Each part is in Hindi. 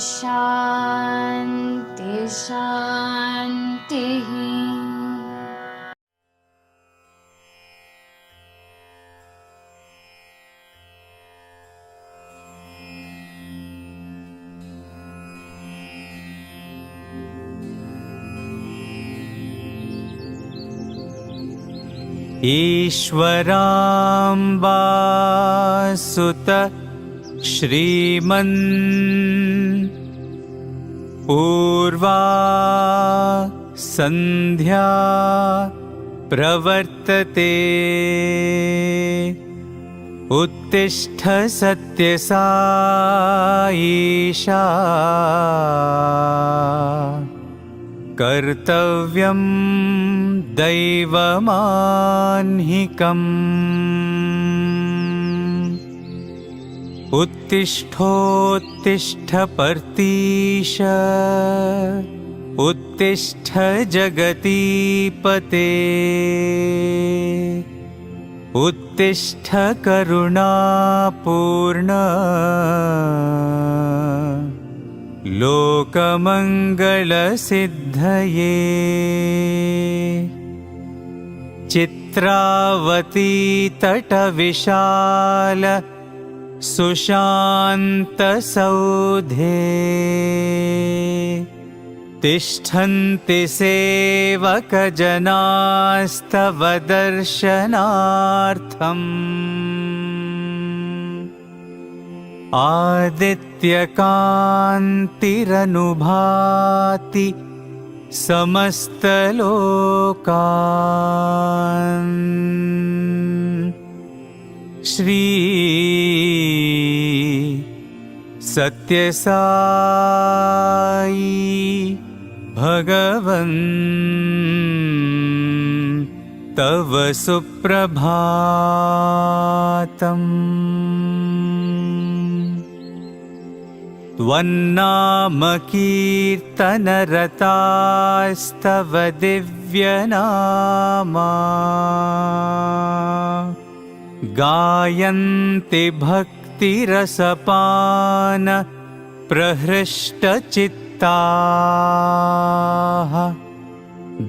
शान्ति शान्तिः। ईश्वराम्बा सुत श्रीमन् पूर्वा संध्या प्रवर्तते उत्तिष्ठ सत्यसाईशा कर्तव्यं दैवमान्हिकम् उत्तिष्ठोत्तिष्ठ पर्तीश उत्तिष्ठ जगतीपते उत्तिष्ठ करुणापूर्ण लोकमङ्गलसिद्धये चित्रावती तटविशाल सुशान्तसौधे तिष्ठन्ति सेवकजनास्तव दर्शनार्थम् आदित्यकान्तिरनुभाति समस्तलोकान् श्री सत्यसाई भगवन् तव सुप्रभातम्। त्वन्नामकीर्तनरतास्तव दिव्यनामा गायन्ति भक्तिरसपान प्रहृष्टचित्ताः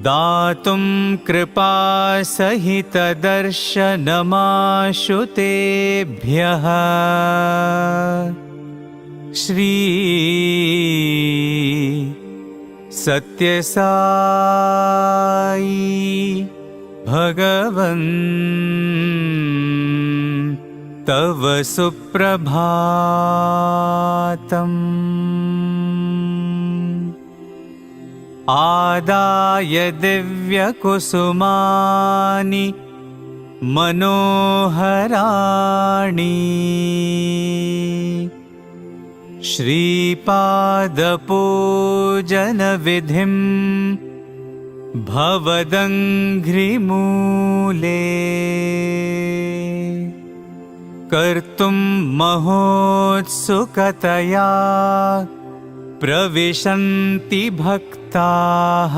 दातुं कृपासहितदर्शनमाशु तेभ्यः श्री सत्यसाई भगवन् तव सुप्रभातम्। आदाय दिव्यकुसुमानि मनोहराणि श्रीपादपूजनविधिं भवदङ्घ्रिमूले कर्तुं महोत्सुकतया प्रविशन्ति भक्ताः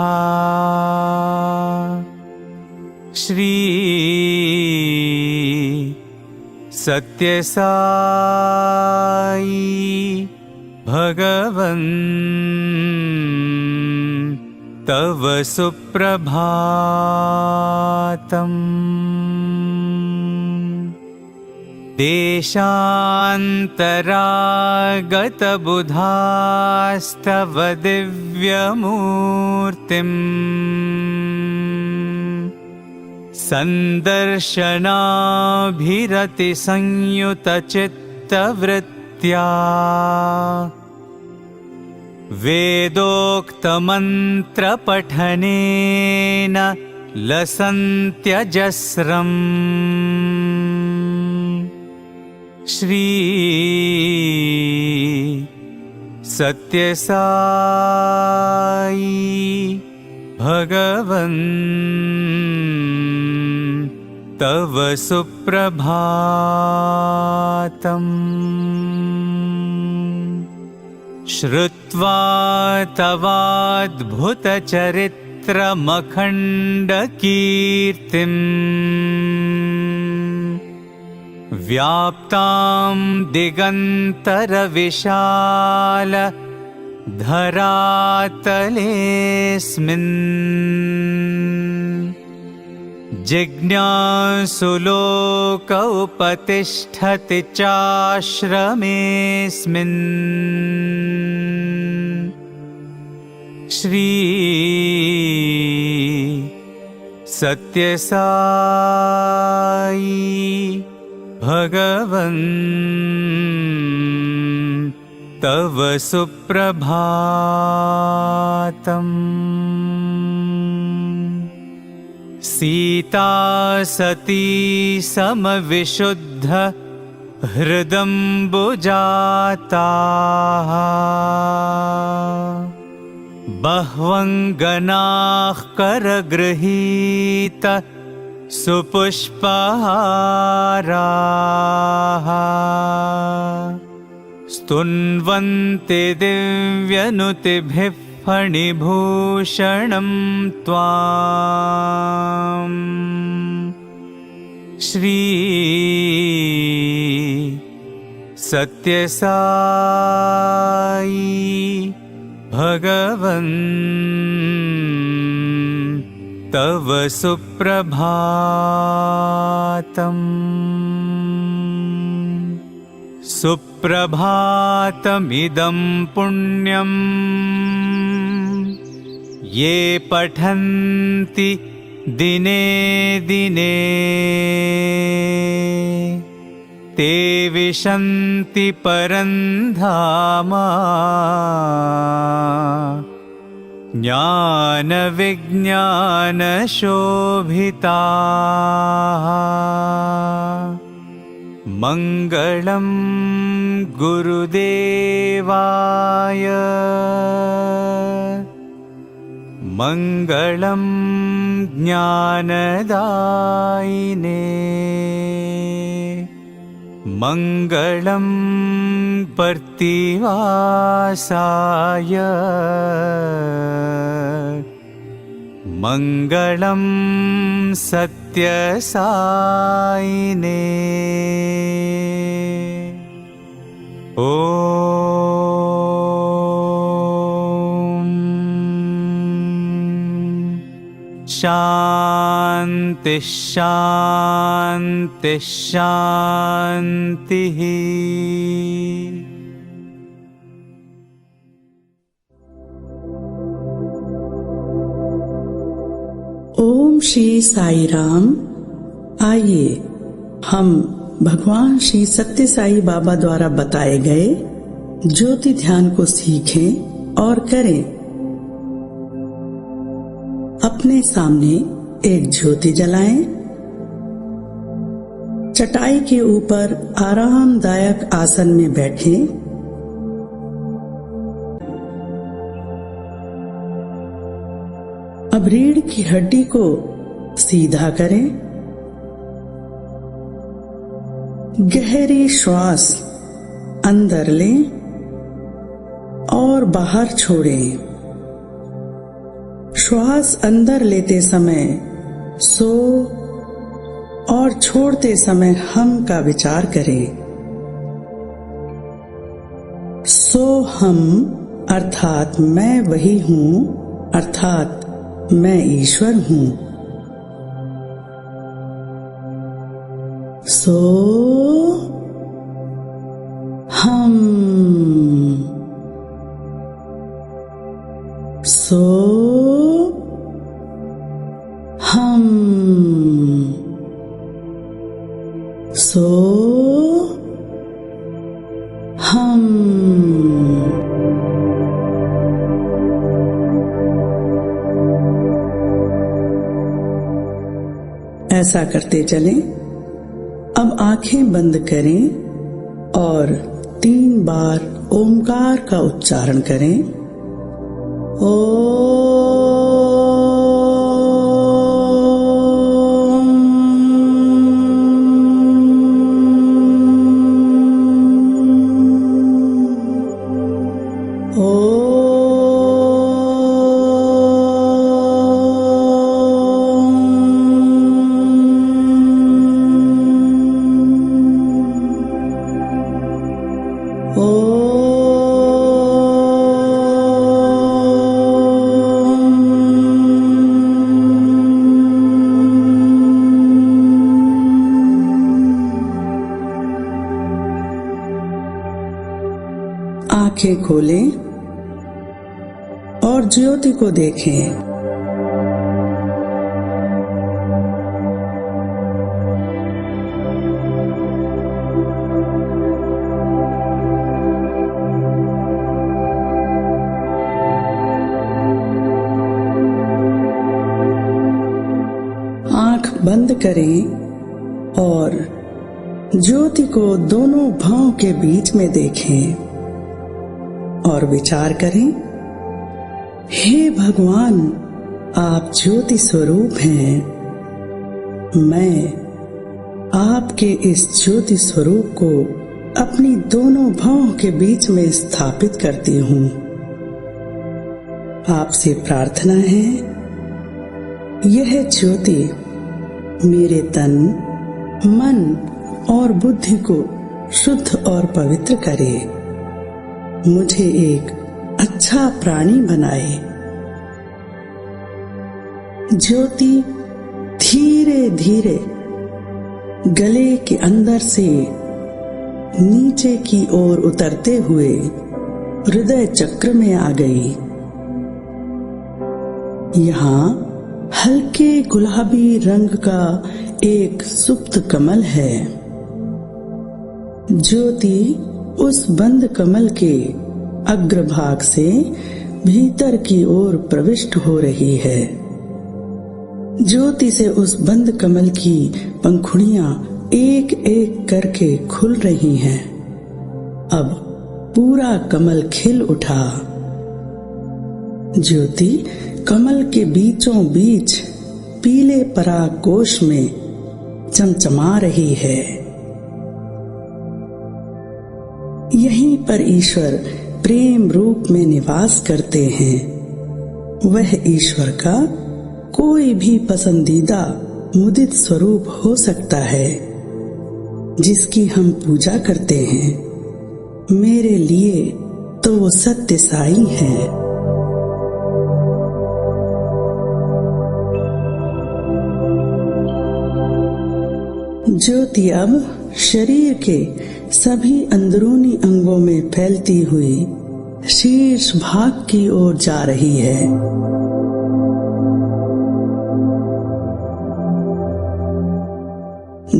श्री सत्यसाई भगवन् तव सुप्रभातम्। देशान्तरागतबुधास्तव दिव्यमूर्तिम् सन्दर्शनाभिरतिसंयुतचित्तवृत्त्या वेदोक्तमन्त्रपठनेन लसन्त्यजस्रम् श्री सत्यसाई भगवन् तव सुप्रभातम्। श्रुत्वा तवाद्भुतचरित्रमखण्डकीर्तिम् व्याप्तां दिगन्तरविशाल धरातलेऽस्मिन् जिज्ञासु लोक उपतिष्ठति चाश्रमेऽस्मिन् श्री सत्यसाई भगवन् तव सुप्रभातम्। सीता सती समविशुद्ध हृदम्बुजाताः बह्वङ्गनाः करगृहीत सुपुष्पहाराः स्तुन्वन्ते दिव्यनुतिभिः फणिभूषणं त्वाम् श्री सत्यसाई भगवन् तव सुप्रभातम्। सुप्रभातमिदं पुण्यं ये पठन्ति दिने दिने ते विशन्ति परं धाम ज्ञानविज्ञानशोभिताः। मङ्गलं गुरुदेवाय मङ्गलं ज्ञानदायिने मङ्गलं पर्तिवासाय मङ्गलं सत्यसायिने। ॐ शान्ति शान्ति शान्तिः। ओम श्री साई राम। आइए हम भगवान श्री सत्य साई बाबा द्वारा बताए गए ज्योति ध्यान को सीखें और करें। अपने सामने एक ज्योति जलाएं। चटाई के ऊपर आरामदायक आसन में बैठें। अब रीढ़ की हड्डी को सीधा करें। गहरी श्वास अंदर लें और बाहर छोड़ें। श्वास अंदर लेते समय सो और छोड़ते समय हम का विचार करें। सो हम अर्थात मैं वही हूँ, अर्थात मैं ईश्वर हूँ। सो हम, सो हम, सो हम। ऐसा करते चलें। अब आंखें बंद करें और 3 बार ओमकार का उच्चारण करें। आंखें खोलें और ज्योति को देखें। आंख बंद करें और ज्योति को दोनों भौं के बीच में देखें और विचार करें, हे भगवान, आप ज्योति स्वरूप हैं। मैं आपके इस ज्योति स्वरूप को अपनी दोनों भौं के बीच में स्थापित करती हूँ। आपसे प्रार्थना है, यह ज्योति मेरे तन, मन और बुद्धि को शुद्ध और पवित्र करे, मुझे एक अच्छा प्राणी बनाए। ज्योति धीरे धीरे गले के अंदर से नीचे की ओर उतरते हुए हृदय चक्र में आ गई। यहाँ हल्के गुलाबी रंग का एक सुप्त कमल है। ज्योति उस बंद कमल के अग्रभाग से भीतर की ओर प्रविष्ट हो रही है। ज्योति से उस बंद कमल की पंखुड़ियां एक एक करके खुल रही हैं। अब पूरा कमल खिल उठा। ज्योति कमल के बीचों बीच पीले पराग कोश में चमचमा रही है। यहीं पर ईश्वर प्रेम रूप में निवास करते हैं। वह ईश्वर का कोई भी पसंदीदा मुदित स्वरूप हो सकता है जिसकी हम पूजा करते हैं। मेरे लिए तो वो सत्य साई है। ज्योति अब शरीर के सभी अंदरूनी अंगों में फैलती हुई शीर्ष भाग की ओर जा रही है।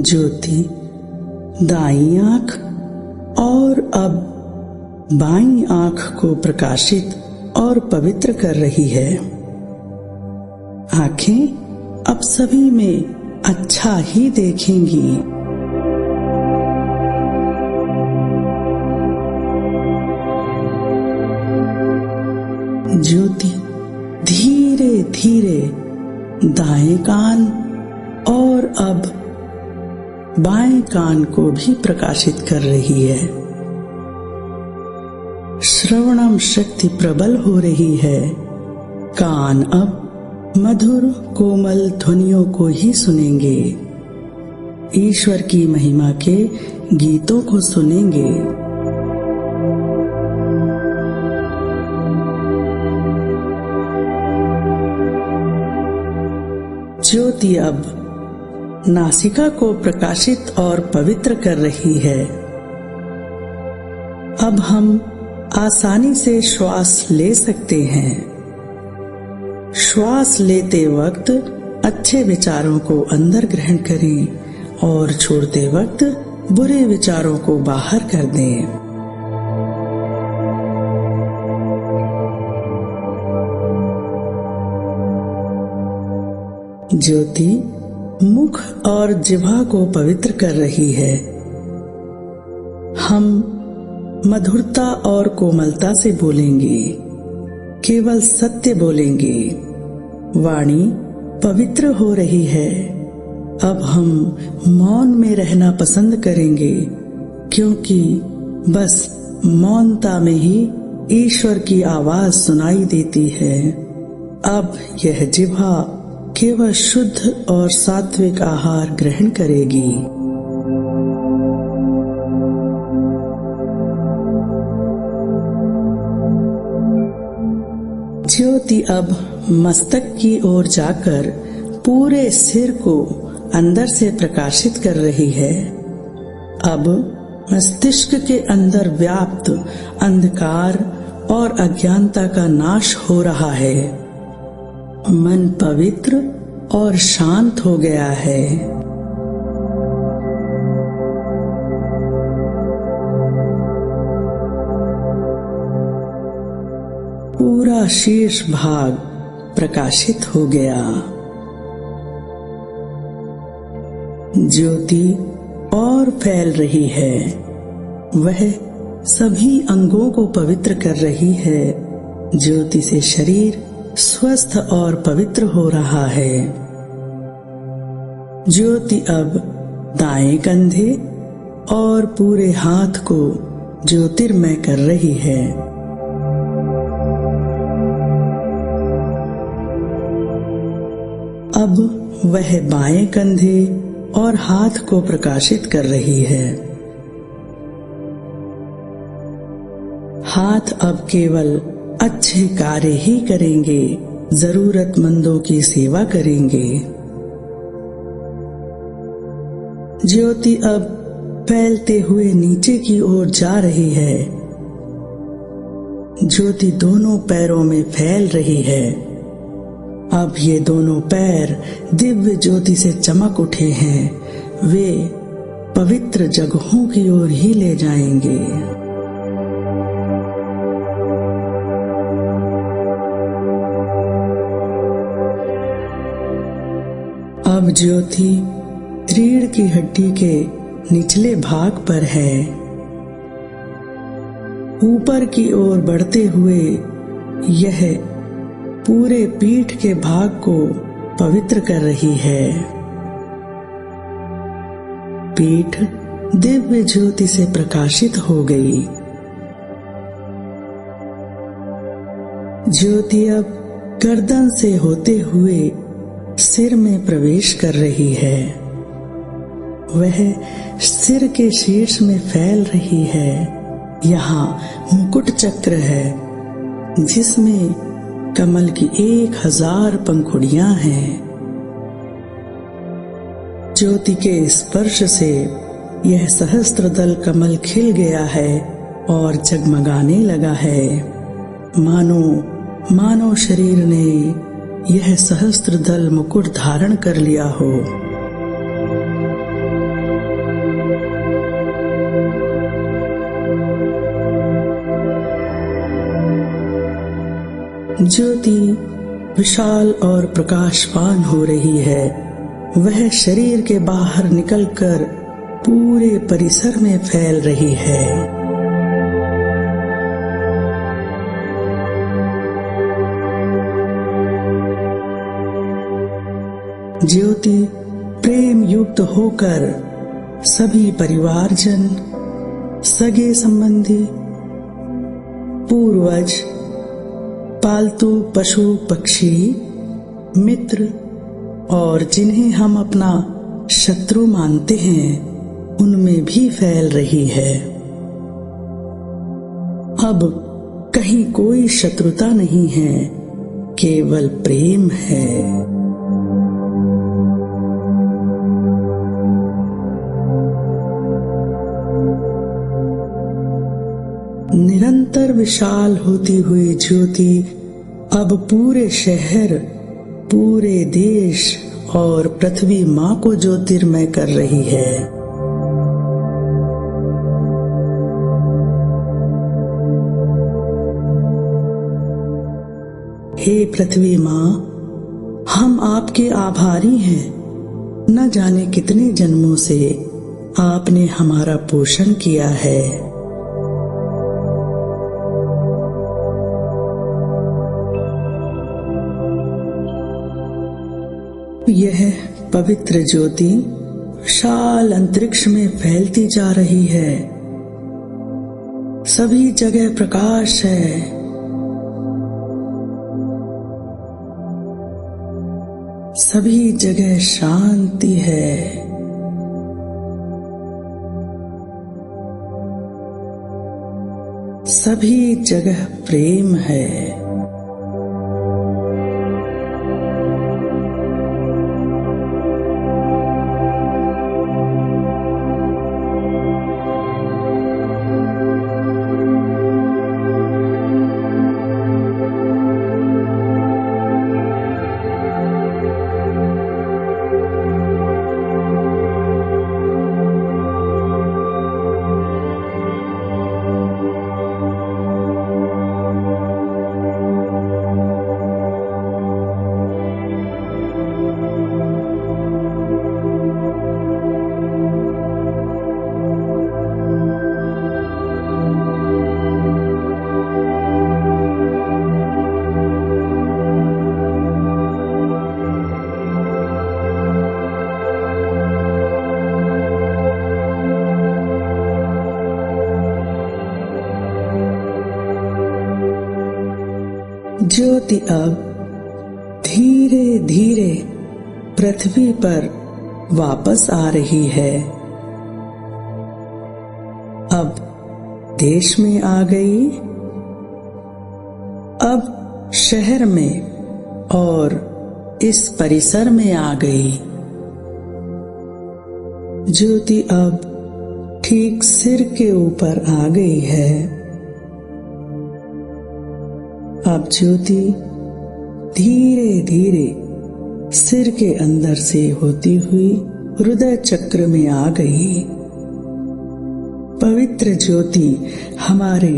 ज्योति दाईं आंख और अब बाईं आंख को प्रकाशित और पवित्र कर रही है। आंखें अब सभी में अच्छा ही देखेंगी। ज्योति धीरे धीरे दाएं कान और अब बाएं कान को भी प्रकाशित कर रही है। श्रवणम शक्ति प्रबल हो रही है। कान अब मधुर कोमल ध्वनियों को ही सुनेंगे। ईश्वर की महिमा के गीतों को सुनेंगे। ज्योति अब नासिका को प्रकाशित और पवित्र कर रही है। अब हम आसानी से श्वास ले सकते हैं। श्वास लेते वक्त अच्छे विचारों को अंदर ग्रहण करें और छोड़ते वक्त बुरे विचारों को बाहर कर दें। ज्योति मुख और जिह्वा को पवित्र कर रही है। हम मधुरता और कोमलता से बोलेंगे, केवल सत्य बोलेंगे। वाणी पवित्र हो रही है। अब हम मौन में रहना पसंद करेंगे, क्योंकि बस मौनता में ही ईश्वर की आवाज सुनाई देती है। अब यह जिह्वा केवल शुद्ध और सात्विक आहार ग्रहण करेगी। ज्योति अब मस्तक की ओर जाकर पूरे सिर को अंदर से प्रकाशित कर रही है। अब मस्तिष्क के अंदर व्याप्त अंधकार और अज्ञानता का नाश हो रहा है। मन पवित्र और शांत हो गया है। पूरा शीर्ष भाग प्रकाशित हो गया। ज्योति और फैल रही है। वह सभी अंगों को पवित्र कर रही है। ज्योति से शरीर स्वस्थ और पवित्र हो रहा है। ज्योति अब दाएं कंधे और पूरे हाथ को ज्योतिर्मय कर रही है। अब वह बाएं कंधे और हाथ को प्रकाशित कर रही है। हाथ अब केवल अच्छे कार्य ही करेंगे, जरूरतमंदों की सेवा करेंगे। ज्योति अब फैलते हुए नीचे की ओर जा रही है। ज्योति दोनों पैरों में फैल रही है। अब ये दोनों पैर दिव्य ज्योति से चमक उठे हैं। वे पवित्र जगहों की ओर ही ले जाएंगे। अब ज्योति रीढ़ की हड्डी के निचले भाग पर है। ऊपर की ओर बढ़ते हुए यह पूरे पीठ के भाग को पवित्र कर रही है। पीठ दिव्य ज्योति से प्रकाशित हो गई। ज्योति अब गर्दन से होते हुए सिर में प्रवेश कर रही है। वह सिर के शीर्ष में फैल रही है। यहाँ मुकुट चक्र है जिसमें कमल की 1000 पंखुड़ियां हैं। ज्योति के स्पर्श से यह सहस्त्रदल कमल खिल गया है और जगमगाने लगा है। मानो शरीर ने यह सहस्त्रदल मुकुट धारण कर लिया हो। ज्योति विशाल और प्रकाशवान हो रही है। वह शरीर के बाहर निकलकर पूरे परिसर में फैल रही है। ज्योति प्रेम युक्त होकर सभी परिवारजन, सगे संबंधी, पूर्वज, पालतू पशु पक्षी, मित्र और जिन्हें हम अपना शत्रु मानते हैं उनमें भी फैल रही है। अब कहीं कोई शत्रुता नहीं है, केवल प्रेम है। निरंतर विशाल होती हुई ज्योति अब पूरे शहर, पूरे देश और पृथ्वी माँ को ज्योतिर्मय कर रही है। हे पृथ्वी माँ, हम आपके आभारी हैं। न जाने कितने जन्मों से आपने हमारा पोषण किया है। यह पवित्र ज्योति विशाल अंतरिक्ष में फैलती जा रही है। सभी जगह प्रकाश है। सभी जगह शांति है। सभी जगह प्रेम है। ज्योति अब धीरे धीरे पृथ्वी पर वापस आ रही है। अब देश में आ गई, अब शहर में और इस परिसर में आ गई। ज्योति अब ठीक सिर के ऊपर आ गई है। अब ज्योति धीरे धीरे सिर के अंदर से होती हुई हृदय चक्र में आ गई। पवित्र ज्योति हमारे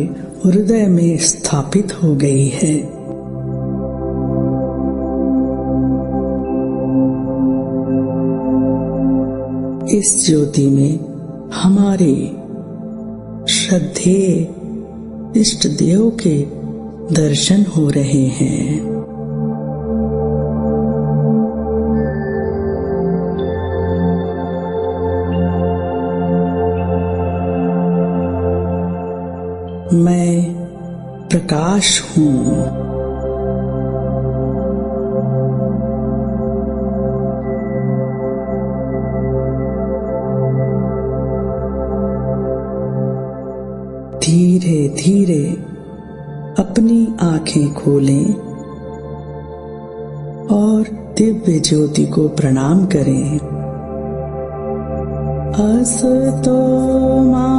हृदय में स्थापित हो गई है। इस ज्योति में हमारे श्रद्धेय इष्ट देव के दर्शन हो रहे हैं। मैं प्रकाश हूँ। धीरे धीरे अपनी आंखें खोलें और दिव्य ज्योति को प्रणाम करें। असतो मा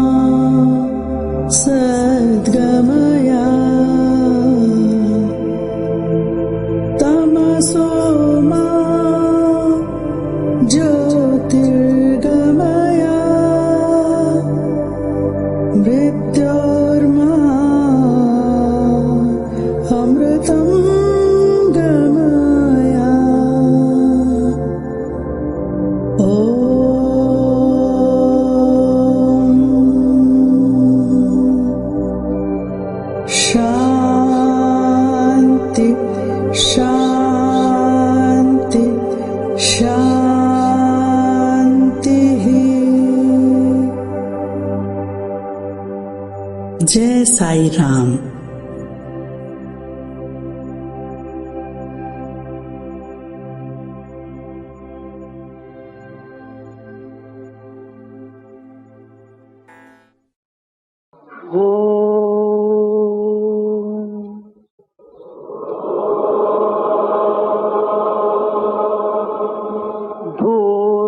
सद्गमया तमसो मा ज्योतिर्गमया मृत्योर्मा अमृतं गमया। शांति शांति शांति। जय साई राम।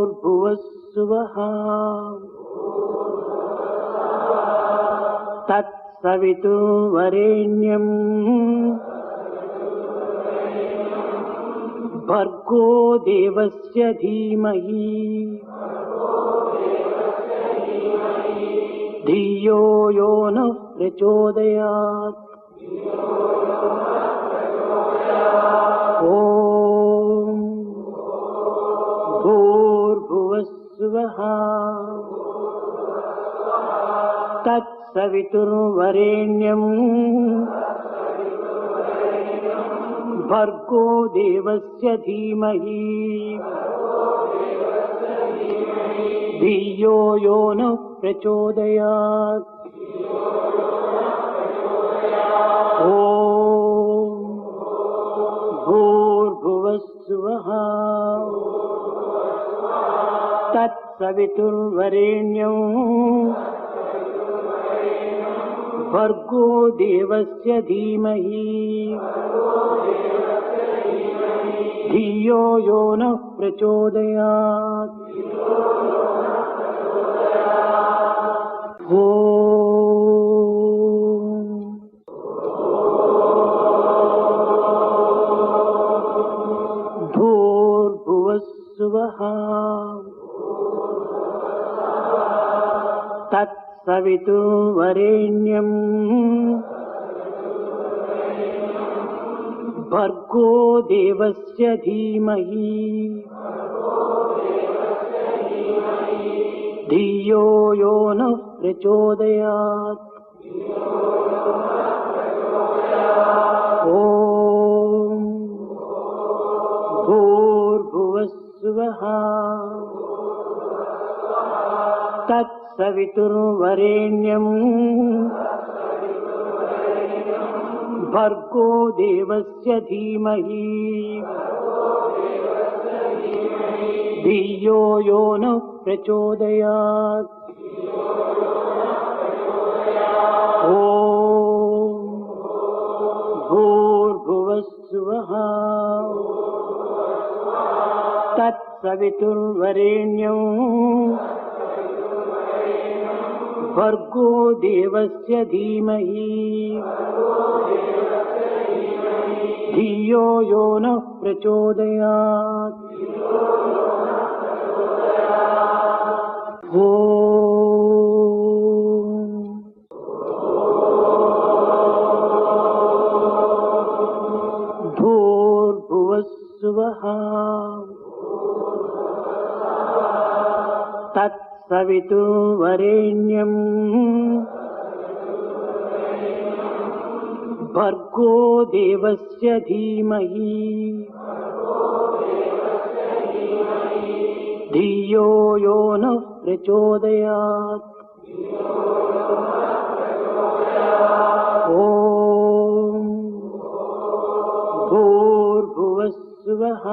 भूर्भुवस्सुवः तत्सवितुर्वरेण्यं भर्गो देवस्य धीमहि धियो यो नः प्रचोदयात्। ॐ भूर्भुवस्सुवः तत्सवितुर्वरेण्यं भर्गो देवस्य धीमहि धियो यो नः प्रचोदयात्। ॐ भूर्भुवस्सुवः तत्सवितुर्वरेण्यं भर्गो देवस्य धीमहि धियो यो नः प्रचोदयात्। भूर्भुवस्सुवः तत्सवितुर्वरेण्यं भर्गो देवस्य धीमहि धियो यो नः प्रचोदयात्। ॐ भूर्भुवस्सुवः तत्सवितुर्वरेण्यं भर्गो देवस्य धीमहि धियो यो नः प्रचोदयात्। ॐ भूर्भुवस्सुवः तत्सवितुर्वरेण्यं भर्गो देवस्य धीमहि धियो यो नः प्रचोदयात्। भूर्भुवस्सुवः तत्सवितुर्वरेण्यं भर्गो देवस्य धीमहि धियो यो नः प्रचोदयात्। ॐ भूर्भुवस्सुवः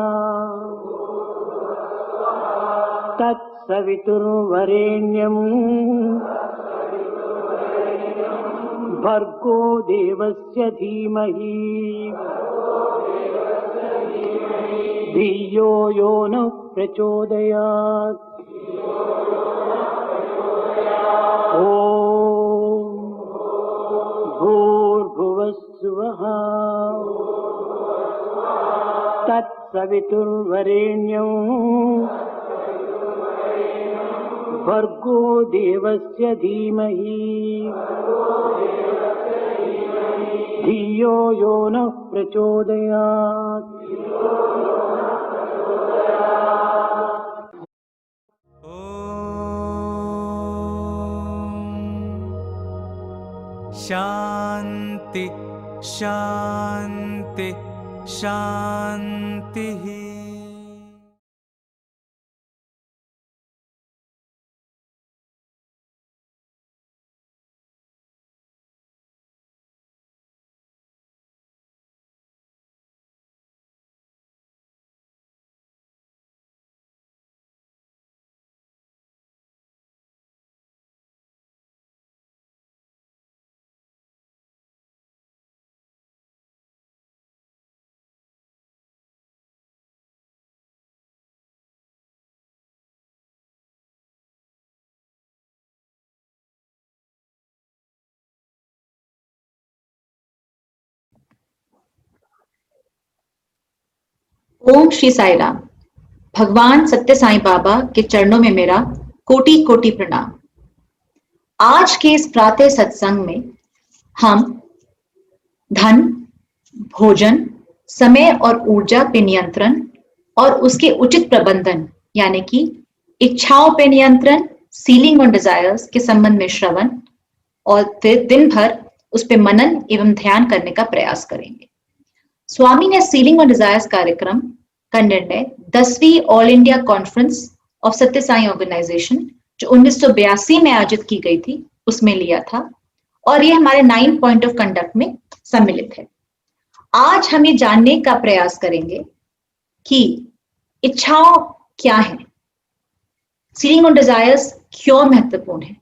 तत्सवितुर्वरेण्यं भर्गो देवस्य धीमहि धियो यो नः प्रचोदयात्। ॐ भूर्भुवस्सुवः तत्सवितुर्वरेण्यं भर्गो देवस्य धीमहि धियो यो नः प्रचोदयात्। शांति शांति शांति। ओम श्री साई राम। भगवान सत्य साईं बाबा के चरणों में मेरा कोटि कोटि प्रणाम। आज के इस प्रातः सत्संग में हम धन, भोजन, समय और ऊर्जा पे नियंत्रण और उसके उचित प्रबंधन यानी कि इच्छाओं पे नियंत्रण, सीलिंग ऑन डिजायर्स के संबंध में श्रवण और फिर दिन भर उस पे मनन एवं ध्यान करने का प्रयास करेंगे। स्वामी ने सीलिंग ऑन डिजायर्स कार्यक्रम का निर्णय 10वीं ऑल इंडिया कॉन्फ्रेंस ऑफ सत्य साई ऑर्गेनाइजेशन जो 1982 में आयोजित की गई थी उसमें लिया था और ये हमारे 9 पॉइंट ऑफ कंडक्ट में सम्मिलित है। आज हम ये जानने का प्रयास करेंगे कि इच्छाओं क्या है, सीलिंग ऑन डिजायर्स क्यों महत्वपूर्ण है,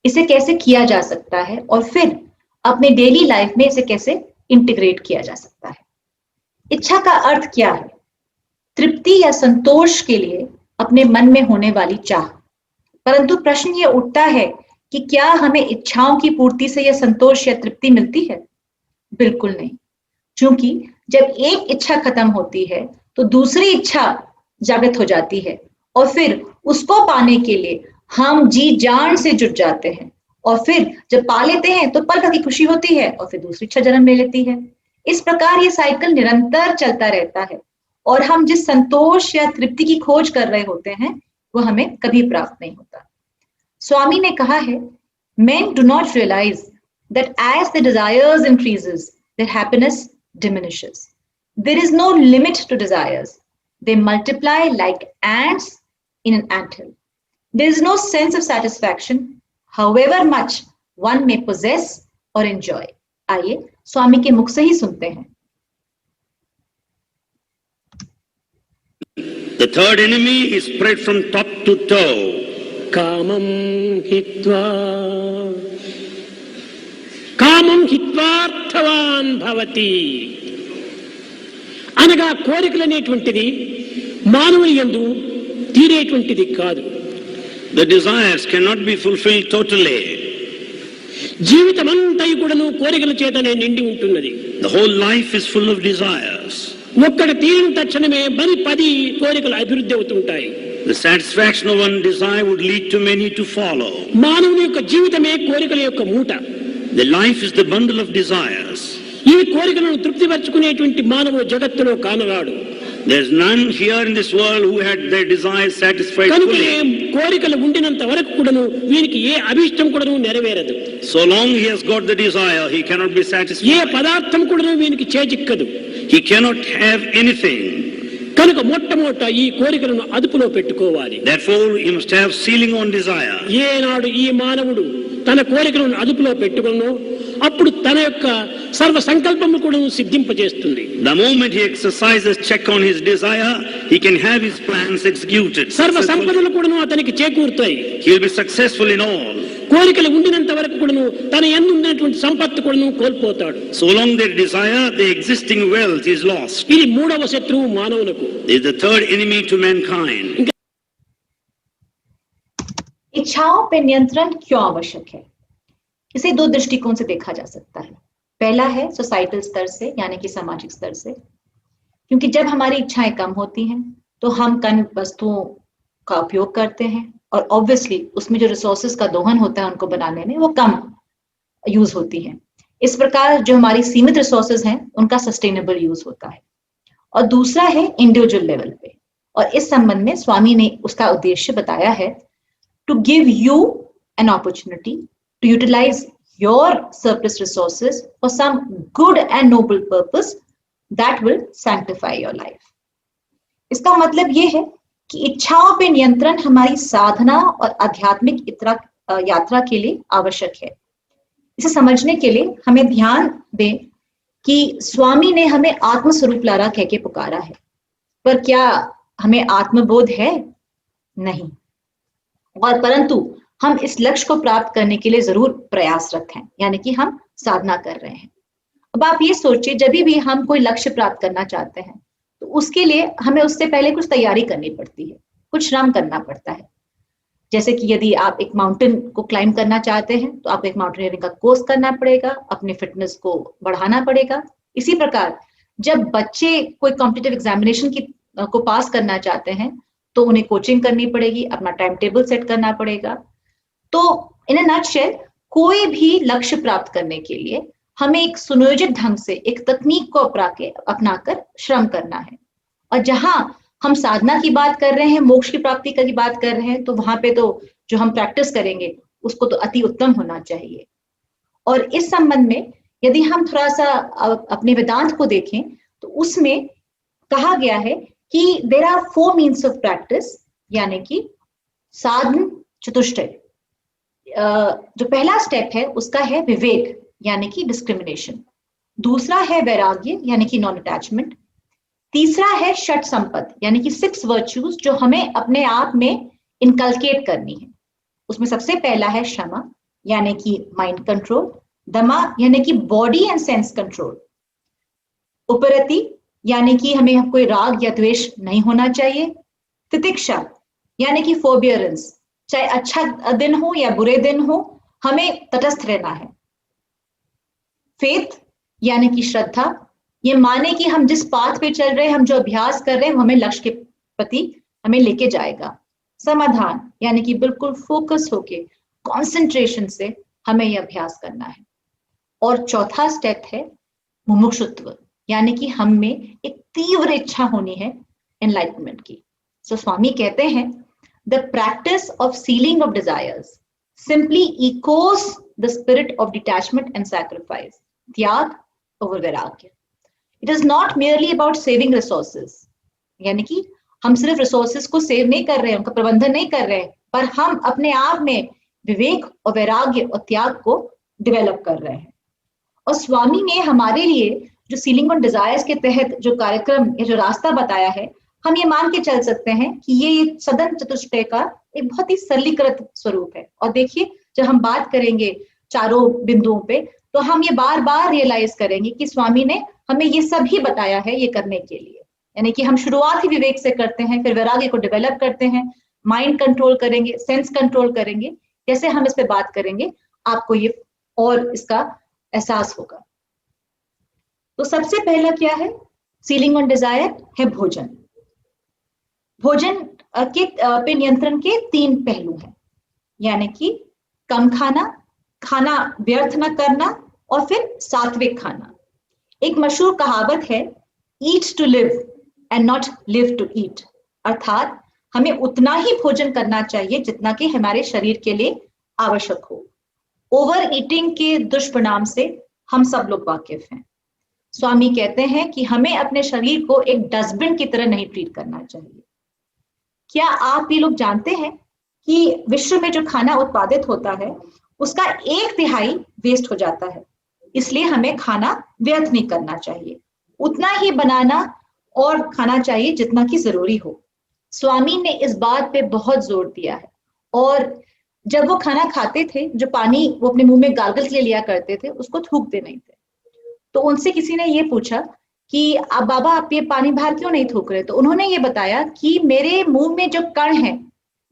इसे कैसे किया जा सकता है और फिर अपने डेली लाइफ में इसे कैसे इंटीग्रेट किया जा सकता है। इच्छा का अर्थ क्या है? तृप्ति या संतोष के लिए अपने मन में होने वाली चाह। परंतु प्रश्न ये उठता है कि क्या हमें इच्छाओं की पूर्ति से यह संतोष या तृप्ति मिलती है? बिल्कुल नहीं, क्योंकि जब एक इच्छा खत्म होती है तो दूसरी इच्छा जागृत हो जाती है और फिर उसको पाने के लिए हम जी जान से जुट जाते हैं और फिर जब पा लेते हैं तो पल भर की खुशी होती है और फिर दूसरी इच्छा जन्म ले लेती है। इस प्रकार ये साइकिल निरंतर चलता रहता है और हम जिस संतोष या तृप्ति की खोज कर रहे होते हैं वो हमें कभी प्राप्त नहीं होता। स्वामी ने कहा है, men do not realize that as the desires increases, their happiness diminishes. There is no limit to desires. They multiply like ants in an anthill. There is no sense of satisfaction, however much one may possess or enjoy. आइए स्वामी के मुख से ही सुनते हैं। The third enemy is spread from top to toe. కామం హిత్వా కామం హిత్వార్థవాన్ భవతి అనగా కోరికలు అనేటువంటిది మానవుని యందు తీరేటువంటిది కాదు. The desires cannot be fulfilled totally. జీవితమంతా కూడాను కోరికల చేతనే నిండి ఉంటున్నది. The whole life is full of desires. ఒక్కటి తీరిన తక్షణమే మరి 10 కోరికలు అభివృద్ధి అవుతుంటాయి. The satisfaction of one desire would lead to many to follow. మానవుని యొక్క జీవితమే కోరికల యొక్క మూట. The life is the bundle of desires. ఈ కోరికలను తృప్తిపరచుకునేటువంటి మానవుడు జగత్తులో కానరాడు. There's none here in this world who had their desires satisfied కనుకనే fully. కోరికలు ఉండినంత వరకు కూడాను వీరికి ఏ అభిష్టం కూడాను నెరవేరదు. So long he has got the desire, he cannot be A satisfied. పదార్థం కూడాను వీనికి చేజిక్కదు. He cannot have anything. కనుక మొట్టమొదట ఈ కోరికలను అదుపులో పెట్టుకోవాలి. Therefore, he must have ceiling on desire. ఏనాడు ఈ మానవుడు తన కోరికలను అదుపులో పెట్టుకున్నో అప్పుడు తన యొక్క సర్వ సంకల్పము కూడా సిద్ధింపజేస్తుంది. The moment he exercises check on his desire, he can have his plans executed. సర్వ సంపదలు కూడా అతనికి చేకూరుతాయి. He will be successful in all. కోరికలు ఉండినంత వరకు కూడా తన యందు ఉన్నటువంటి సంపత్తు కూడా కోల్పోతాడు. So long they desire, the existing wealth is lost. ఇది మూడవ శత్రువు మానవులకు. It is the third enemy to mankind. इच्छाओं पे नियंत्रण क्यों आवश्यक है? इसे 2 दृष्टिकोण से देखा जा सकता है। पहला है सोसाइटल स्तर से, यानी कि सामाजिक स्तर से, क्योंकि जब हमारी इच्छाएं कम होती हैं तो हम कम वस्तुओं का उपयोग करते हैं और ऑब्वियसली उसमें जो रिसोर्सेज का दोहन होता है उनको बनाने में वो कम यूज होती है। इस प्रकार जो हमारी सीमित रिसोर्सेज हैं उनका सस्टेनेबल यूज होता है। और दूसरा है इंडिविजुअल लेवल पे, और इस संबंध में स्वामी ने उसका उद्देश्य बताया है to give you an opportunity to utilize your surplus resources for some good and noble purpose that will sanctify your life. इसका मतलब ये है कि इच्छाओं पे नियंत्रण हमारी साधना और आध्यात्मिक यात्रा के लिए आवश्यक है। इसे समझने के लिए हमें ध्यान दें कि स्वामी ने हमें आत्मस्वरूप लारा कह के पुकारा है, पर क्या हमें आत्मबोध है? नहीं। और परंतु हम इस लक्ष्य को प्राप्त करने के लिए जरूर प्रयासरत हैं, यानी कि हम साधना कर रहे हैं। अब आप ये सोचिए, जब भी हम कोई लक्ष्य प्राप्त करना चाहते हैं तो उसके लिए हमें उससे पहले कुछ तैयारी करनी पड़ती है, कुछ श्रम करना पड़ता है। जैसे कि यदि आप एक माउंटेन को क्लाइंब करना चाहते हैं तो आपको एक माउंटेनियरिंग का कोर्स करना पड़ेगा, अपने फिटनेस को बढ़ाना पड़ेगा। इसी प्रकार जब बच्चे कोई कॉम्पिटिटिव एग्जामिनेशन को पास करना चाहते हैं तो उन्हें कोचिंग करनी पड़ेगी, अपना टाइम टेबल सेट करना पड़ेगा। तो इन अ नटशेल कोई भी लक्ष्य प्राप्त करने के लिए हमें एक सुनियोजित ढंग से एक तकनीक को अपनाकर श्रम करना है। और जहां हम साधना की बात कर रहे हैं, मोक्ष की प्राप्ति की बात कर रहे हैं, तो वहां पे तो जो हम प्रैक्टिस करेंगे उसको तो अति उत्तम होना चाहिए। और इस संबंध में यदि हम थोड़ा सा अपने वेदांत को देखें तो उसमें कहा गया है कि there are 4 means of practice, यानी कि साधन चतुष्टय। जो पहला स्टेप है उसका है विवेक, यानी कि डिस्क्रिमिनेशन। दूसरा है वैराग्य, यानी कि नॉन अटैचमेंट। तीसरा है षट संपद, यानी कि 6 वर्च्यूज जो हमें अपने आप में इनकलकेट करनी है। उसमें सबसे पहला है क्षमा, यानी कि माइंड कंट्रोल। दमा, यानी कि बॉडी एंड सेंस कंट्रोल। उपरति, यानी कि हमें कोई राग या द्वेष नहीं होना चाहिए। तितिक्षा, यानी कि फोरबियरेंस, चाहे अच्छा दिन हो या बुरे दिन हो हमें तटस्थ रहना है। फेथ, यानी कि श्रद्धा, ये माने कि हम जिस पाथ पे चल रहे हैं, हम जो अभ्यास कर रहे हैं वो हमें लक्ष्य के प्रति हमें लेके जाएगा। समाधान, यानी कि बिल्कुल फोकस होके कंसंट्रेशन से हमें यह अभ्यास करना है। और चौथा स्टेप है मुमुक्षुत्व, यानी कि हम में एक तीव्र इच्छा होनी है एनलाइटमेंट की। सो स्वामी कहते हैं the practice of ceiling of desires simply Eeco the spirit of detachment and sacrifice, त्याग ओवर वैराग्य। It is not merely about saving resources, यानी कि हम सिर्फ रिसोर्सेज को सेव नहीं कर रहे हैं, उनका प्रबंधन नहीं कर रहे हैं, पर हम अपने आप में विवेक और वैराग्य और त्याग को डेवलप कर रहे हैं। और स्वामी ने हमारे लिए जो सीलिंग ऑन डिजायर्स के तहत जो कार्यक्रम या जो रास्ता बताया है, हम ये मान के चल सकते हैं कि ये सदन चतुष्टय का एक बहुत ही सरलीकृत स्वरूप है। और देखिए, जब हम बात करेंगे चारों बिंदुओं पे, तो हम ये बार बार रियलाइज करेंगे कि स्वामी ने हमें ये सब ही बताया है ये करने के लिए। यानी कि हम शुरुआत ही विवेक से करते हैं, फिर वैराग्य को डेवलप करते हैं, माइंड कंट्रोल करेंगे, सेंस कंट्रोल करेंगे। जैसे हम इस पे बात करेंगे, आपको ये और इसका एहसास होगा। तो सबसे पहला क्या है सीलिंग ऑन डिजायर? है भोजन। भोजन के पे नियंत्रण के 3 पहलू हैं, यानी कि कम खाना, खाना व्यर्थ न करना, और फिर सात्विक खाना। एक मशहूर कहावत है, eat to live and not live to eat, अर्थात हमें उतना ही भोजन करना चाहिए जितना कि हमारे शरीर के लिए आवश्यक हो। ओवर ईटिंग के दुष्परिणाम से हम सब लोग वाकिफ हैं। स्वामी कहते हैं कि हमें अपने शरीर को एक डस्टबिन की तरह नहीं ट्रीट करना चाहिए। क्या आप ये लोग जानते हैं कि विश्व में जो खाना उत्पादित होता है उसका 1/3 वेस्ट हो जाता है। इसलिए हमें खाना व्यर्थ नहीं करना चाहिए, उतना ही बनाना और खाना चाहिए जितना कि जरूरी हो। स्वामी ने इस बात पे बहुत जोर दिया है। और जब वो खाना खाते थे, जो पानी वो अपने मुंह में गार्गल के लिए लिया करते थे, उसको थूकते नहीं थे। तो उनसे किसी ने ये पूछा कि अब बाबा आप ये पानी बाहर क्यों नहीं थूक रहे? तो उन्होंने ये बताया कि मेरे मुंह में जो कण है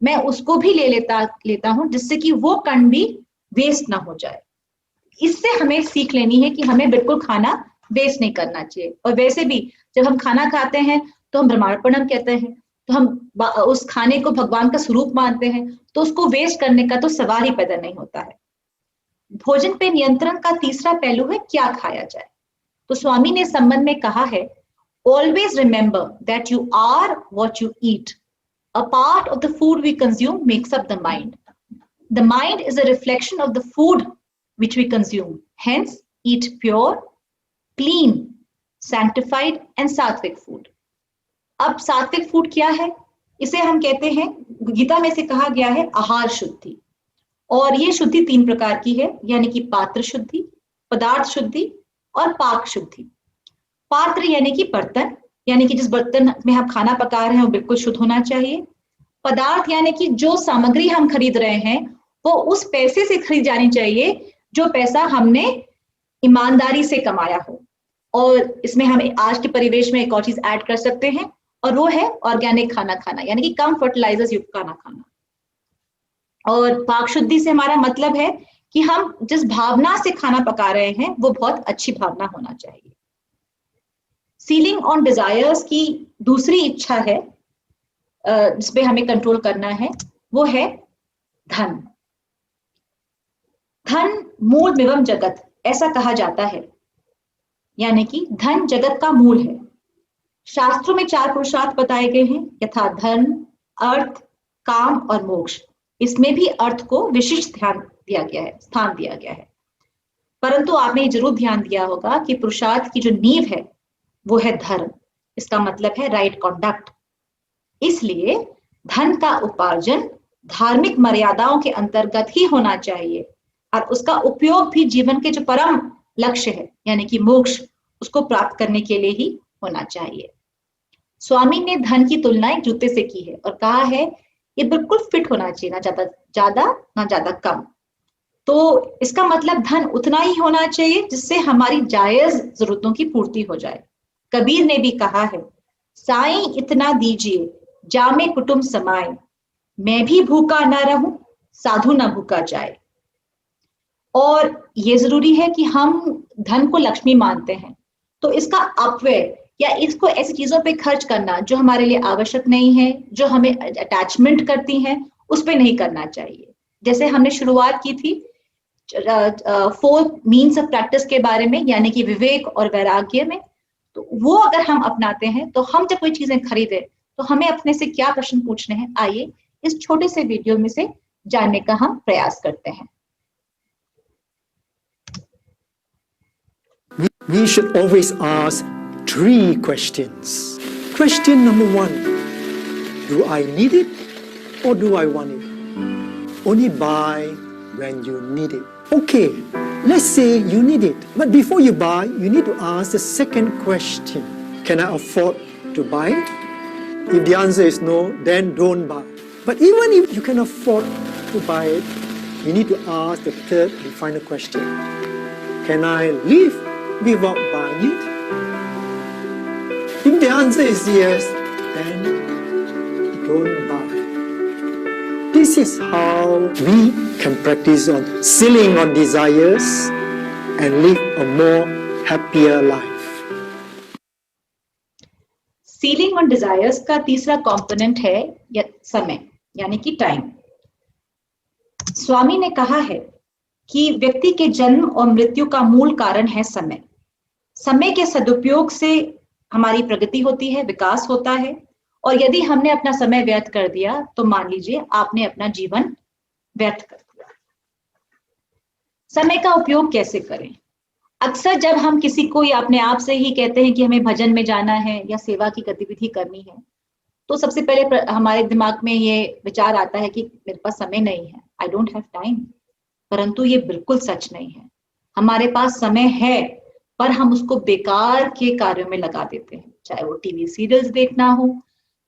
मैं उसको भी लेता हूं, जिससे कि वो कण भी वेस्ट ना हो जाए। इससे हमें सीख लेनी है कि हमें बिल्कुल खाना वेस्ट नहीं करना चाहिए। और वैसे भी जब हम खाना खाते हैं तो हम ब्रह्मार्पणम कहते हैं, तो हम उस खाने को भगवान का स्वरूप मानते हैं, तो उसको वेस्ट करने का तो सवाल ही पैदा नहीं होता है। भोजन पे नियंत्रण का तीसरा पहलू है क्या खाया जाए। तो स्वामी ने संबंध में कहा है, always remember that you are what you eat. A part of the food we consume makes up the mind. The mind is a reflection of the food which we consume. Hence, eat pure, clean, sanctified and sattvic food. अब सात्विक फूड क्या है? इसे हम कहते हैं, गीता में से कहा गया है आहार शुद्धि। और ये शुद्धि 3 प्रकार की है, यानी कि पात्र शुद्धि, पदार्थ शुद्धि और पाक शुद्धि। पात्र यानी कि बर्तन, यानी कि जिस बर्तन में हम खाना पका रहे हैं वो बिल्कुल शुद्ध होना चाहिए। पदार्थ यानी कि जो सामग्री हम खरीद रहे हैं वो उस पैसे से खरीद जानी चाहिए जो पैसा हमने ईमानदारी से कमाया हो। और इसमें हम आज के परिवेश में एक और चीज ऐड कर सकते हैं, और वो है ऑर्गेनिक खाना खाना, यानी कि कम फर्टिलाइजर्स युक्त खाना खाना। और पाक शुद्धि से हमारा मतलब है कि हम जिस भावना से खाना पका रहे हैं वो बहुत अच्छी भावना होना चाहिए। सीलिंग ऑन डिजायर्स की दूसरी इच्छा है जिसपे हमें कंट्रोल करना है, वो है धन। धन मूल एवं जगत, ऐसा कहा जाता है, यानी कि धन जगत का मूल है। शास्त्रों में 4 पुरुषार्थ बताए गए हैं, यथा धन, अर्थ, काम और मोक्ष। इसमें भी अर्थ को विशिष्ट ध्यान दिया गया है, स्थान दिया गया है। परंतु आपने ये जरूर ध्यान दिया होगा कि पुरुषार्थ की जो नींव है वो है धर्म। इसका मतलब है राइट कॉन्डक्ट। इसलिए धन का उपार्जन धार्मिक मर्यादाओं के अंतर्गत ही होना चाहिए, और उसका उपयोग भी जीवन के जो परम लक्ष्य है यानी कि मोक्ष, उसको प्राप्त करने के लिए ही होना चाहिए। स्वामी ने धन की तुलना एक जूते से की है और कहा है ये बिल्कुल फिट होना चाहिए, ना ज्यादा कम। तो इसका मतलब धन उतना ही होना चाहिए जिससे हमारी जायज जरूरतों की पूर्ति हो जाए। कबीर ने भी कहा है, साईं इतना दीजिए जामे कुटुंब समाए, मैं भी भूखा ना रहूं साधु ना भूखा जाए। और ये जरूरी है कि हम धन को लक्ष्मी मानते हैं, तो इसका अपव्यय या इसको ऐसी चीजों पे खर्च करना जो हमारे लिए आवश्यक नहीं है, जो हमें अटैचमेंट करती हैं, उस पे नहीं करना चाहिए। जैसे हमने शुरुआत की थी 4 मीन्स ऑफ प्रैक्टिस के बारे में, यानी कि विवेक और वैराग्य में, तो वो अगर हम अपनाते हैं तो हम जब कोई चीजें खरीदें तो हमें अपने से क्या प्रश्न पूछने हैं, आइए इस छोटे से वीडियो में से जानने का हम प्रयास करते हैं। We should always ask 3 questions. Question number 1, do I need it or do I want it? Only buy when you need it. Okay, Let's say you need it, but before you buy, you need to ask the second question. Can I afford to buy it? If the answer is no, then don't buy. But even if you can afford to buy it, you need to ask the third and final question. Can I live without buying it? If the answer is yes, then don't buy. This is how we can practice on sealing on desires and live a more happier life. Ceiling on desires का तीसरा कंपोनेंट है समय, यानी कि टाइम। स्वामी ने कहा है कि व्यक्ति के जन्म और मृत्यु का मूल कारण है समय। समय के सदुपयोग से हमारी प्रगति होती है, विकास होता है, और यदि हमने अपना समय व्यर्थ कर दिया तो मान लीजिए आपने अपना जीवन व्यर्थ कर दिया। समय का उपयोग कैसे करें? अक्सर जब हम किसी को या अपने आप से ही कहते हैं कि हमें भजन में जाना है या सेवा की गतिविधि करनी है, तो सबसे पहले हमारे दिमाग में ये विचार आता है कि मेरे पास समय नहीं है, आई डोंट हैव टाइम। परंतु ये बिल्कुल सच नहीं है। हमारे पास समय है, पर हम उसको बेकार के कार्यों में लगा देते हैं, चाहे वो टीवी सीरियल्स देखना हो,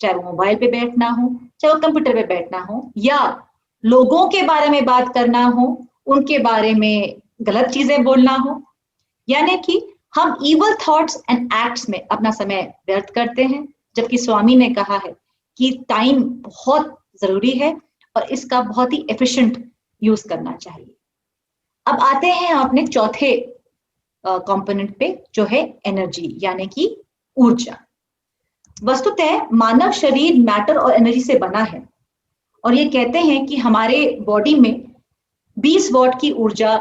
चाहे वो मोबाइल पे बैठना हो, चाहे वो कंप्यूटर पे बैठना हो, या लोगों के बारे में बात करना हो, उनके बारे में गलत चीजें बोलना हो। यानी कि हम इवल थॉट्स एंड एक्ट्स में अपना समय व्यर्थ करते हैं, जबकि स्वामी ने कहा है कि टाइम बहुत जरूरी है और इसका बहुत ही एफिशिएंट यूज करना चाहिए। अब आते हैं अपने चौथे कंपोनेंट पे, जो है एनर्जी, यानी कि ऊर्जा। वस्तुतः मानव शरीर मैटर और एनर्जी से बना है, और ये कहते हैं कि हमारे बॉडी में 20 वॉट की ऊर्जा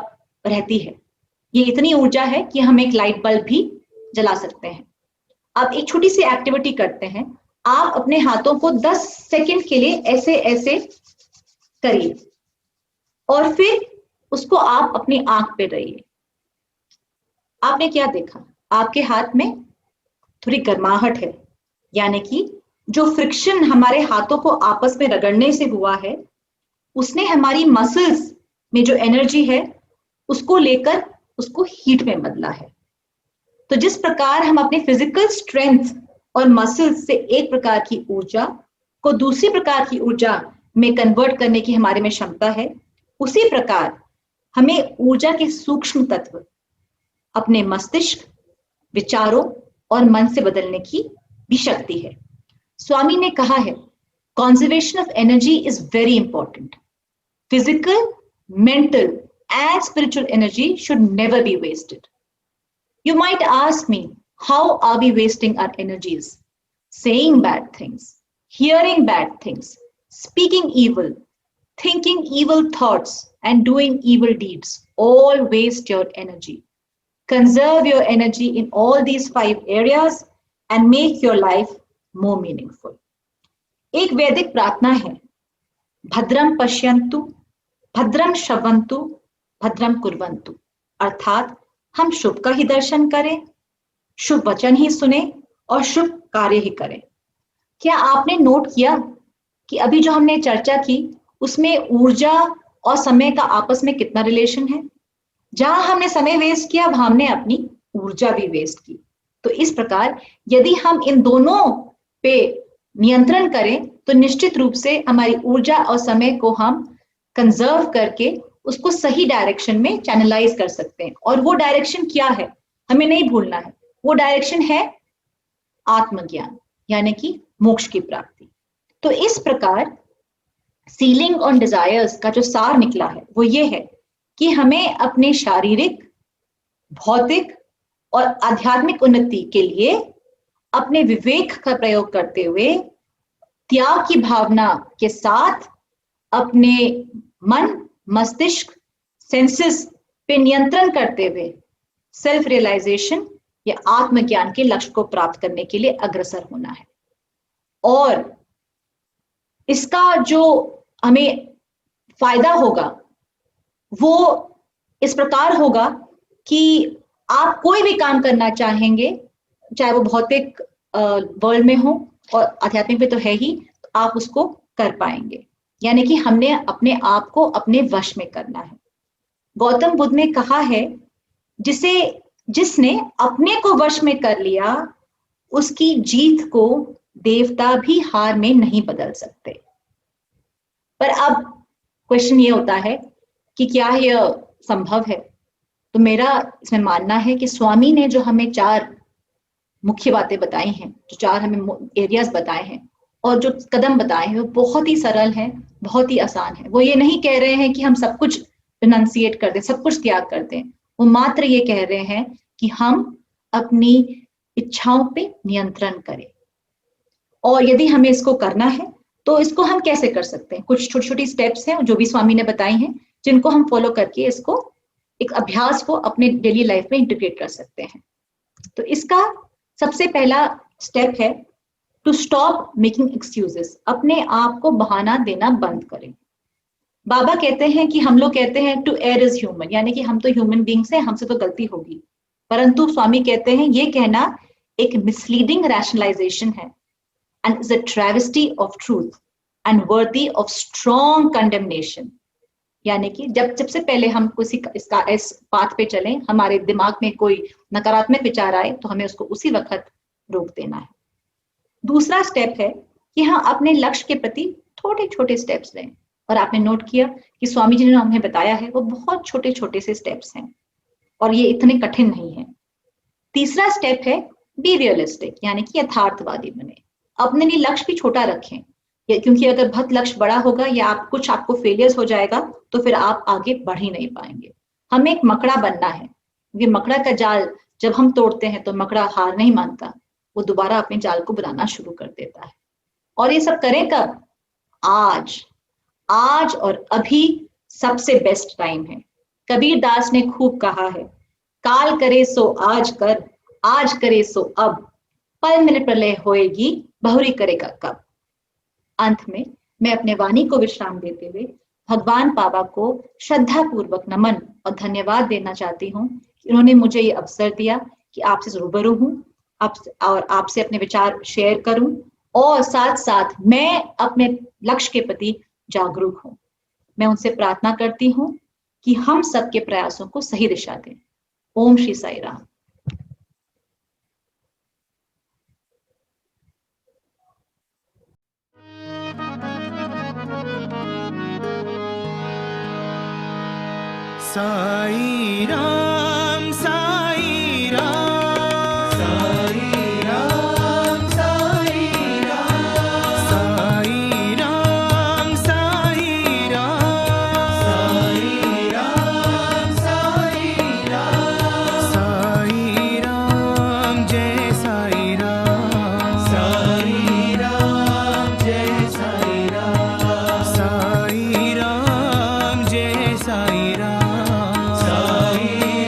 रहती है। ये इतनी ऊर्जा है कि हम एक लाइट बल्ब भी जला सकते हैं। अब एक छोटी सी एक्टिविटी करते हैं। आप अपने हाथों को 10 सेकंड के लिए ऐसे ऐसे करिए और फिर उसको आप अपनी आंख पे रहिए। आपने क्या देखा? आपके हाथ में थोड़ी गर्माहट है, यानी कि जो फ्रिक्शन हमारे हाथों को आपस में रगड़ने से हुआ है, उसने हमारी मसल्स में जो एनर्जी है उसको लेकर उसको हीट में बदला है। तो जिस प्रकार हम अपने फिजिकल स्ट्रेंथ और मसल्स से एक प्रकार की ऊर्जा को दूसरी प्रकार की ऊर्जा में कन्वर्ट करने की हमारे में क्षमता है, उसी प्रकार हमें ऊर्जा के सूक्ष्म तत्व अपने मस्तिष्क, विचारों और मन से बदलने की भी शक्ति है। स्वामी ने कहा है, conservation of energy is very important. Physical, mental and spiritual energy should never be wasted. You might ask me, how are we wasting our energies? Saying bad things, hearing bad things, speaking evil, thinking evil thoughts and doing evil deeds all waste your energy. Conserve your energy in all these 5 areas and make your life more meaningful. एक वैदिक प्रार्थना है, भद्रम पश्यन्तु, भद्रम श्रवन्तु, भद्रम कुर्वन्तु। अर्थात हम शुभ का ही दर्शन करें, शुभ वचन ही सुने और शुभ कार्य ही करें। क्या आपने नोट किया कि अभी जो हमने चर्चा की उसमें ऊर्जा और समय का आपस में कितना रिलेशन है? जहां हमने समय वेस्ट किया वहां हमने अपनी ऊर्जा भी वेस्ट की। तो इस प्रकार यदि हम इन दोनों पे नियंत्रण करें तो निश्चित रूप से हमारी ऊर्जा और समय को हम कंजर्व करके उसको सही डायरेक्शन में चैनलाइज कर सकते हैं। और वो डायरेक्शन क्या है हमें नहीं भूलना है, वो डायरेक्शन है आत्मज्ञान, यानी कि मोक्ष की प्राप्ति। तो इस प्रकार सीलिंग ऑन डिजायर्स का जो सार निकला है वो ये है कि हमें अपने शारीरिक, भौतिक और आध्यात्मिक उन्नति के लिए अपने विवेक का प्रयोग करते हुए त्याग की भावना के साथ अपने मन, मस्तिष्क, सेंसेस पे नियंत्रण करते हुए सेल्फ रियलाइजेशन या आत्मज्ञान के लक्ष्य को प्राप्त करने के लिए अग्रसर होना है। और इसका जो हमें फायदा होगा वो इस प्रकार होगा कि आप कोई भी काम करना चाहेंगे, चाहे वो भौतिक वर्ल्ड में हो और आध्यात्मिक में तो है ही, तो आप उसको कर पाएंगे। यानी कि हमने अपने आप को अपने वश में करना है। गौतम बुद्ध ने कहा है, जिसने अपने को वश में कर लिया, उसकी जीत को देवता भी हार में नहीं बदल सकते। पर अब क्वेश्चन ये होता है कि क्या यह संभव है? तो मेरा इसमें मानना है कि स्वामी ने जो हमें 4 मुख्य बातें बताई हैं, जो 4 हमें एरियाज बताए हैं और जो कदम बताए हैं, वो बहुत ही सरल हैं, बहुत ही आसान है। वो ये नहीं कह रहे हैं कि हम सब कुछ रिनंसिएट कर दें, सब कुछ त्याग कर दें। वो मात्र ये कह रहे हैं कि हम अपनी इच्छाओं पे नियंत्रण करें। और यदि हमें इसको करना है तो इसको हम कैसे कर सकते हैं? कुछ छोटी छोटी स्टेप्स हैं जो भी स्वामी ने बताई हैं, जिनको हम फॉलो करके इसको एक अभ्यास को अपने डेली लाइफ में इंटीग्रेट कर सकते हैं। तो इसका सबसे पहला स्टेप है टू स्टॉप मेकिंग एक्सक्यूजेस। अपने आप को बहाना देना बंद करें। बाबा कहते हैं कि हम लोग कहते हैं टू एयर इज ह्यूमन, यानी कि हम तो ह्यूमन बींग्स हैं, हमसे तो गलती होगी। परंतु स्वामी कहते हैं ये कहना एक मिसलीडिंग रैशनलाइजेशन है and is a travesty of truth and worthy of strong condemnation। यानी कि जब से पहले हम इस पाथ पे चलें, हमारे दिमाग में कोई नकारात्मक विचार आए तो हमें उसको उसी वक्त रोक देना है। दूसरा स्टेप है कि हम अपने लक्ष्य के प्रति छोटे छोटे स्टेप्स लें। और आपने नोट किया कि स्वामी जी ने हमें बताया है वो बहुत छोटे छोटे से स्टेप्स हैं और ये इतने कठिन नहीं है। तीसरा स्टेप है बी रियलिस्टिक, यानी कि यथार्थवादी बने। अपने लिए लक्ष्य भी छोटा रखें, क्योंकि अगर बहुत लक्ष्य बड़ा होगा या आपको फेलियर्स हो जाएगा तो फिर आप आगे बढ़ ही नहीं पाएंगे। हमें एक मकड़ा बनना है, क्योंकि मकड़ा का जाल जब हम तोड़ते हैं तो मकड़ा हार नहीं मानता, वो दोबारा अपने जाल को बनाना शुरू कर देता है। और ये सब करें कब? आज और अभी सबसे बेस्ट टाइम है। कबीर दास ने खूब कहा है, काल करे सो आज कर, आज करे सो अब, पल मिनट प्रलय होएगी, बहुरी करेगा कब। अंत में मैं अपने वाणी को विश्राम देते हुए भगवान बाबा को श्रद्धा पूर्वक नमन और धन्यवाद देना चाहती हूँ कि उन्होंने मुझे ये अवसर दिया कि आपसे रूबरू हूँ, आपसे अपने विचार शेयर करूं और साथ साथ मैं अपने लक्ष्य के प्रति जागरूक हूँ। मैं उनसे प्रार्थना करती हूँ कि हम सबके प्रयासों को सही दिशा दें। ओम श्री साई राम। साई राम, साई राम, साई राम, साई राम, साई राम, साई राम, साई राम, साई राम, जय साई राम, साई राम, जय साई राम, साई राम, जय साई राम, साई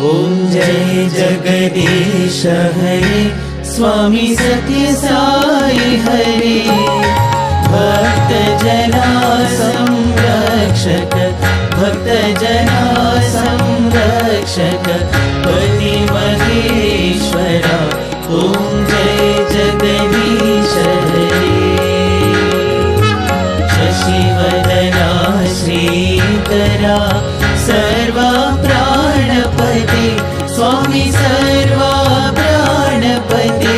ॐ जय जगदीश हरे स्वामी सत्य साई हरे भक्त जना संरक्षक भक्त जना संरक्षक पति महेश्वरा ॐ जय जगदीश हरे शशिवदना श्रीकरा सर्वा प्राणपते स्वामी सर्वा प्राणपते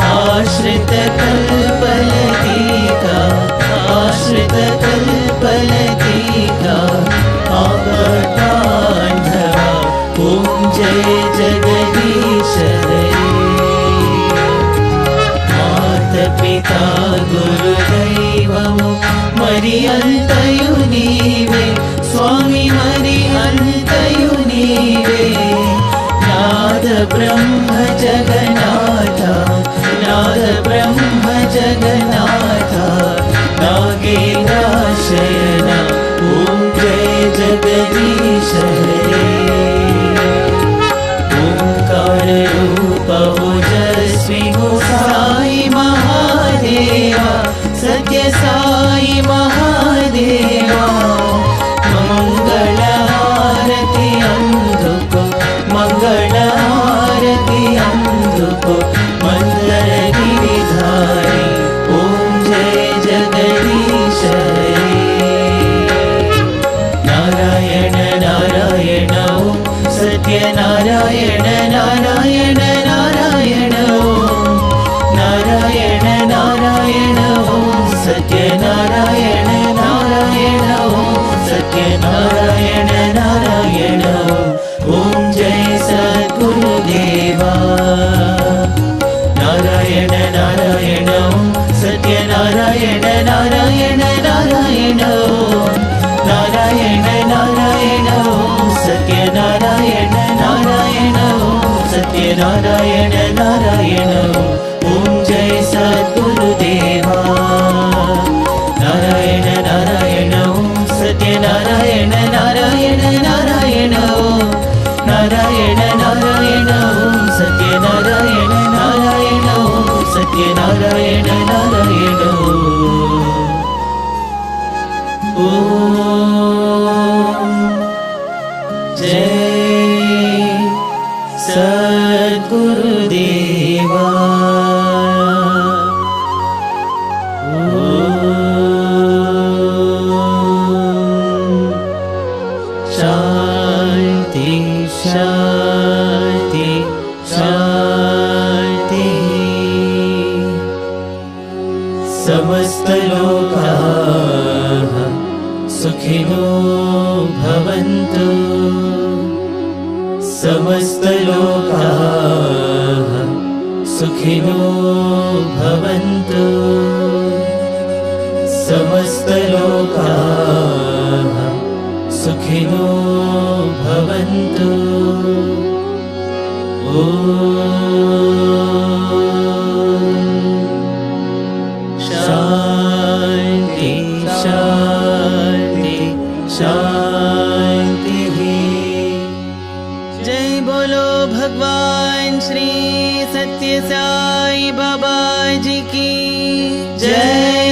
आश्रित कल्पलतिका आश्रित कल्पलतिका आपदान्धवा ॐ जय जगदीश हरे मातपिता गुरुदैवमु मरि अन्तयु नीवे स्वामी मरि अन्तयु नीवे नाद ब्रह्म जगन्नाथ नाद ब्रह्म जगन्नाथ नागेन्द्रशयन ॐ जय जगदीश हरे ओंकार रूप ओजस्वी साई महादेवा सत्य साई महादेवा मंगल आरती अंधुको मंगल आरती अंधुको मंगल गिरिधारी ओम जय जगदीश हरे नारायण नारायण ओम सत्य नारायण नारायण नारायण ओम नारायण नारायण ओम सत्य नारायण नारायण ओम सत्य नारायण नारायण ओम जय सद्गुरुदेवा नारायण नारायण ओम सत्य नारायण नारायण नारायण ओम नारायण नारायण ओम सत्य नारायण नारायण ओम सत्य नारायण नारायण ओम जय सद्गुरुदेवा नारायण नारायण ओम सत्य नारायण नारायण नारायण ओम नारायण नारायण ओम सत्य नारायण नारायण ओम सत्य नारायण नारायण ओम जय सद्गुरुदेवा शांति शांति शांति समस्त लोकाः सुखिनो भवन्तु समस्त लोकाः सुखिनो भवन्तु समस्त लोकाः सुखिनो भवन्तु शांति शांति शांति जय बोलो भगवान श्री सत्य साई बाबा जी की जय।